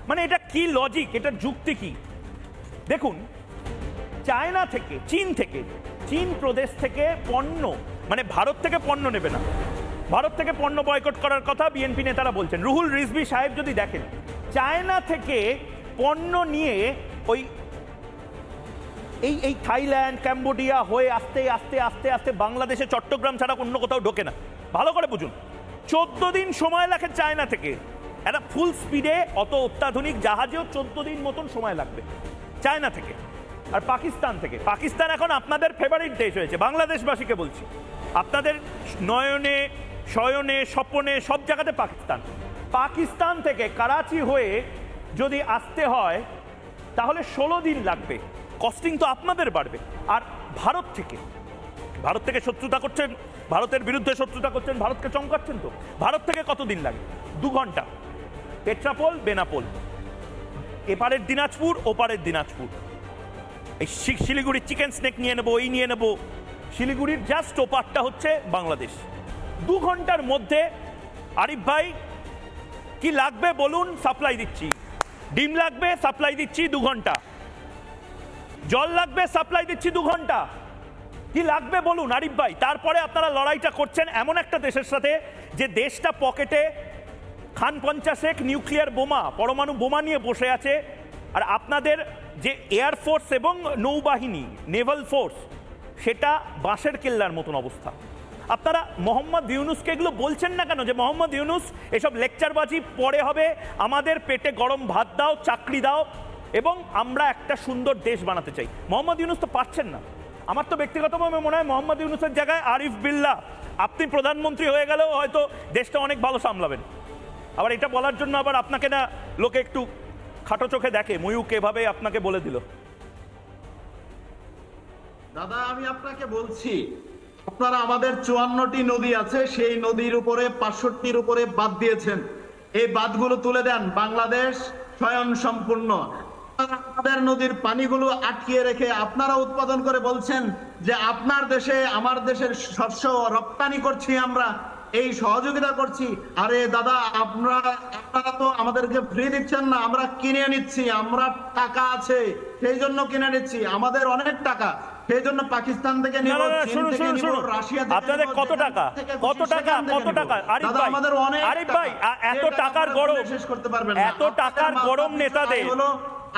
মানে এটা কি লজিক, এটা যুক্তি কি? দেখুন, চায়না থেকে, চীন প্রদেশ থেকে পণ্য, মানে ভারত থেকে পণ্য নেবে না, ভারত থেকে পণ্য বয়কট করার কথা বিএনপি নেতারা বলছেন। রুহুল রিজভী সাহেব যদি দেখেন, চায়না থেকে পণ্য নিয়ে ওই এই থাইল্যান্ড, ক্যাম্বোডিয়া হয়ে আস্তে আস্তে আস্তে আস্তে বাংলাদেশে চট্টগ্রাম ছাড়া অন্য কোথাও ঢোকে না। ভালো করে বুঝুন, 14 দিন সময় লাগে চায়না থেকে। একটা ফুল স্পিডে অত অত্যাধুনিক জাহাজেও 14 দিন মতন সময় লাগবে চায়না থেকে। আর পাকিস্তান থেকে, পাকিস্তান এখন আপনাদের ফেভারিট দেশ হয়েছে। বাংলাদেশবাসীকে বলছি, আপনাদের নয়নে শয়নে স্বপনে সব জায়গাতে পাকিস্তান থেকে করাচি হয়ে যদি আসতে হয় তাহলে 16 দিন লাগবে। কস্টিং তো আপনাদের বাড়বে। আর ভারত থেকে শত্রুতা করছেন, ভারতের বিরুদ্ধে শত্রুতা করছেন, ভারতকে চমকাচ্ছেন। তো ভারত থেকে কত দিন লাগে? 2 ঘন্টা। পেট্রাপোল বেনাপোল, এপারের দিনাজপুর ওপারের দিনাজপুর। এই শিলিগুড়ির চিকেন স্নেক নিয়ে নেবো, এই নিয়ে নেবো। শিলিগুড়ির জাস্ট ওপারটা হচ্ছে বাংলাদেশ। 2 ঘন্টার মধ্যে আরিফ ভাই কি লাগবে বলুন, সাপ্লাই দিচ্ছি। ডিম লাগবে, সাপ্লাই দিচ্ছি 2 ঘন্টা। জল লাগবে, সাপ্লাই দিচ্ছি 2 ঘন্টা। কি লাগবে বলুন আরিফ ভাই? তারপরে আপনারা লড়াইটা করছেন এমন একটা দেশের সাথে যে দেশটা পকেটে খান 50 নিউক্লিয়ার বোমা, পরমাণু বোমা নিয়ে বসে আছে। আর আপনাদের যে এয়ারফোর্স এবং নৌবাহিনী, নেভাল ফোর্স, সেটা বাঁশের কেল্লার মতন অবস্থা। আপনারা মোহাম্মদ ইউনূসকে এগুলো বলছেন না কেন? যে মোহাম্মদ ইউনূস এসব লেকচারবাজি পরে হবে, আমাদের পেটে গরম ভাত দাও, চাকরি দাও, এবং আমরা একটা সুন্দর দেশ বানাতে চাই। মোহাম্মদ ইউনূস তো পারছেন না। আমার তো ব্যক্তিগতভাবে মনে হয় মোহাম্মদ ইউনূসের জায়গায় আরিফ বিল্লাহ আপনি প্রধানমন্ত্রী হয়ে গেলেও হয়তো দেশটা অনেক ভালো সামলাবেন। আবার এটা বলার জন্য আবার আপনাকে না লোকে একটু খাটো চোখে দেখে, ময়ূক এভাবে আপনাকে বলে দিল। দাদা, আমি আপনাকে বলছি, আপনারা আমাদের 54টি নদী আছে, সেই নদীর উপরে 65টির উপরে বাঁধ দিয়েছেন। এই বাঁধগুলো তুলে দেন, বাংলাদেশ স্বয়ং সম্পূর্ণ। আমাদের নদীর পানিগুলো আটকিয়ে রেখে আপনারা উৎপাদন করে বলছেন যে আপনার দেশে আমার দেশের শস্য রপ্তানি করছি, আমরা এই সহযোগিতা করছি। আরে দাদা, আপনারা তো আমাদেরকে ফ্রি দিচ্ছেন না, আমরা কিনে নিচ্ছি। আমরা টাকা আছে সেই জন্য কিনে নিচ্ছি, আমাদের অনেক টাকা, সেই জন্য পাকিস্তান থেকে নিব, চীন থেকে নিব, রাশিয়া থেকে। আপনাদের কত টাকা? আরিফ ভাই, এত টাকার গরম শেষ করতে পারবেন না। এত টাকার গরম নেতাদের হলো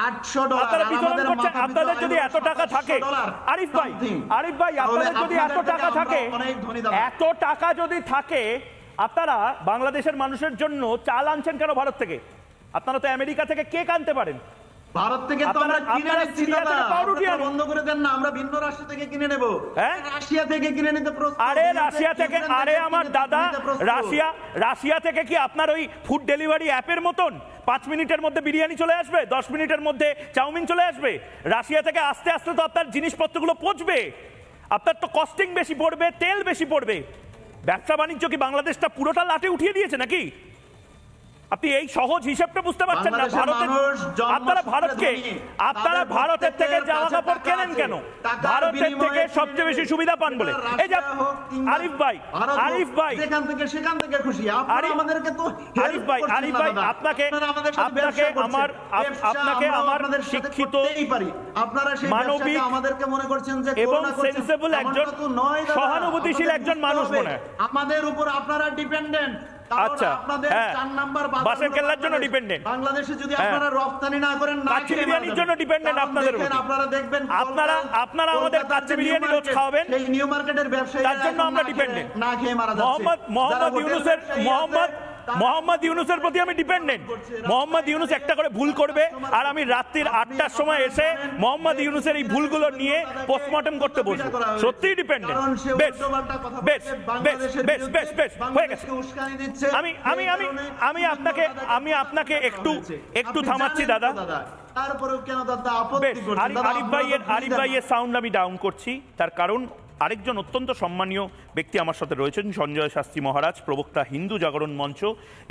$800। আপনাদের যদি এত টাকা থাকে আরিফ ভাই, আপনাদের যদি এত টাকা থাকে, এত টাকা যদি থাকে, আপনারা বাংলাদেশের মানুষের জন্য চাল আনছেন কেন ভারত থেকে? আপনারা তো আমেরিকা থেকে কেক আনতে পারেন। ভারত থেকে তো আমরা কিনে নিচ্ছি, বন্ধ করে দেন না, আমরা ভিন্ন রাষ্ট্র থেকে কিনে নেব। রাশিয়া থেকে কিনে নিতে প্রস্তুত। আরে রাশিয়া থেকে, আরে আমার দাদা, রাশিয়া থেকে কি আপনার ওই ফুড ডেলিভারি অ্যাপের মতন 5 মিনিটের মধ্যে বিরিয়ানি চলে আসবে, 10 মিনিটের মধ্যে চাউমিন চলে আসবে? রাশিয়া থেকে আস্তে আস্তে তো আপনার জিনিসপত্রগুলো পচবে, আপনার তো কস্টিং বেশি পড়বে, তেল বেশি পড়বে। ব্যবসা বাণিজ্য কি বাংলাদেশটা পুরোটা লাটে উঠিয়ে দিয়েছে নাকি? আপনি এই সহজ হিসাবটা বুঝতে পারছেন না? আপনারা ভারতের থেকে জামা কাপড় কেনেন কেন? ভারতের থেকে সবচেয়ে বেশি সুবিধা পান বলে। এই যে আরিফ ভাই, সেখান থেকে খুশি। আরিফ ভাই, আপনাকে আমার শিক্ষিত, মানবিক আমাদেরকে মনে করছেন যে এবং সেন্সেবল একজন, সহানুভূতিশীল একজন মানুষ মনে হয়। আমাদের উপর আপনারা ডিপেন্ডেন্ট। আচ্ছা, বাসের কেল্লার জন্য ডিপেন্ডেন্ট। বাংলাদেশে যদি আপনারা রপ্তানি না করেন, কাচ্চি বিরিয়ানির জন্য ডিপেন্ডেন্ট আপনাদের উপর। আপনারা দেখবেন, আপনারা আমাদের কাচ্চি বিরিয়ানি রোজ খাওয়াবেন, সেই নিউ মার্কেটের ব্যবসায়ী, তার জন্য আমরা ডিপেন্ডেন্ট। না খেয়ে মারা যাচ্ছে। মোহাম্মদ ইউনূসের প্রতি আমি ডিপেন্ডেন্ট। মোহাম্মদ ইউনূস একটা করে ভুল করবে আর আমি রাত্রির 8টার সময় এসে মোহাম্মদ ইউনূসের এই ভুলগুলো নিয়ে পোস্টমর্টম করতে বসবো। সত্যিই ডিপেন্ডেন্ট। বেশ হয়ে গেছে। আমি আপনাকে একটু থামাচ্ছি দাদা। তারপরেও কেন দাদা আপত্তি করছেন? আরিফ ভাইয়ের সাউন্ড আমি ডাউন করছি, তার কারণ আরেকজন অত্যন্ত সম্মানীয় ব্যক্তি আমার সাথে রয়েছেন, সঞ্জয় শাস্ত্রী মহারাজ, প্রবক্তা হিন্দু জাগরণ মঞ্চ,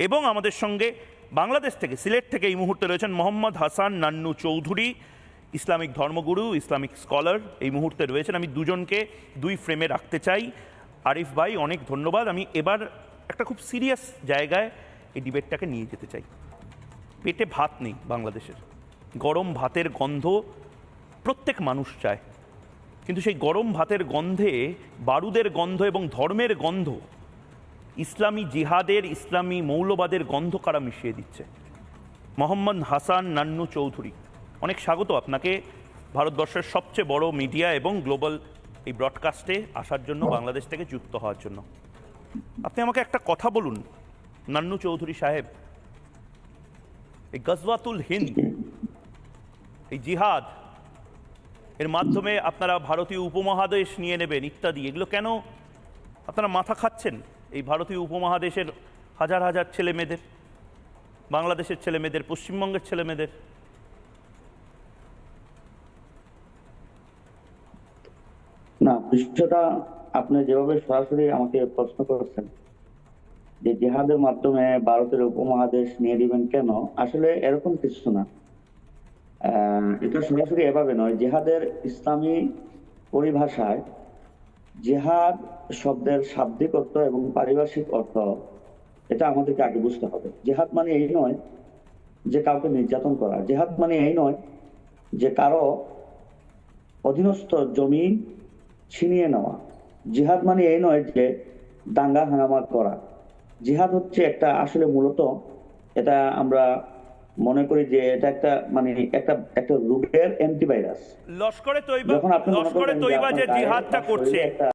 এবং আমাদের সঙ্গে বাংলাদেশ থেকে, সিলেট থেকে এই মুহূর্তে রয়েছেন মোহাম্মদ হাসান নান্নু চৌধুরী, ইসলামিক ধর্মগুরু, ইসলামিক স্কলার এই মুহূর্তে রয়েছেন। আমি দুজনকে 2 ফ্রেমে রাখতে চাই। আরিফ ভাই, অনেক ধন্যবাদ। আমি এবার একটা খুব সিরিয়াস জায়গায় এই ডিবেটটাকে নিয়ে যেতে চাই। পেটে ভাত নেই বাংলাদেশের, গরম ভাতের গন্ধ প্রত্যেক মানুষ চায়, কিন্তু সেই গরম ভাতের গন্ধে বারুদের গন্ধ এবং ধর্মের গন্ধ, ইসলামী জিহাদের, ইসলামী মৌলবাদের গন্ধ কারা মিশিয়ে দিচ্ছে? মোহাম্মদ হাসান নান্নু চৌধুরী, অনেক স্বাগত আপনাকে ভারতবর্ষের সবচেয়ে বড় মিডিয়া এবং গ্লোবাল এই ব্রডকাস্টে আসার জন্য, বাংলাদেশ থেকে যুক্ত হওয়ার জন্য। আপনি আমাকে একটা কথা বলুন নান্নু চৌধুরী সাহেব, এই গজওয়াতুল হিন্দ, এই জিহাদ, এর মাধ্যমে আপনারা ভারতীয় উপমহাদেশ নিয়ে নেবেন ইত্যাদি, এগুলো কেন আপনারা মাথা খাচ্ছেন এই ভারতীয় উপমহাদেশের হাজার হাজার ছেলে মেয়েদের, বাংলাদেশের ছেলে মেয়েদের, পশ্চিমবঙ্গের ছেলে মেয়েদের? না, বিষয়টা আপনি যেভাবে সরাসরি আমাকে প্রশ্ন করেছেন যে জিহাদের মাধ্যমে ভারতের উপমহাদেশ নিয়ে দিবেন কেন, আসলে এরকম কিছু না। এটা সরাসরি এভাবে নয়। জিহাদের ইসলামী পরিভাষায় জিহাদ শব্দের শাব্দিক অর্থ এবং পারিভাষিক অর্থ, এটা আমাদেরকে আগে বুঝতে হবে। জিহাদ মানে এই নয় যে কাউকে নির্যাতন করা। জিহাদ মানে এই নয় যে কারো অধীনস্থ জমি ছিনিয়ে নেওয়া। জিহাদ মানে এই নয় যে দাঙ্গা হাঙ্গামা করা। জিহাদ হচ্ছে একটা, আসলে মূলত এটা আমরা মনে করি যে এটা একটা মানে একটা একটা রোগের অ্যান্টিভাইরাস। লস্করে তৈবা, যখন আপনি মনে লস্করে করবেন যে তৈবা যে আপনার গায়ে জিহাদটা বা করছে, শরীরে একটা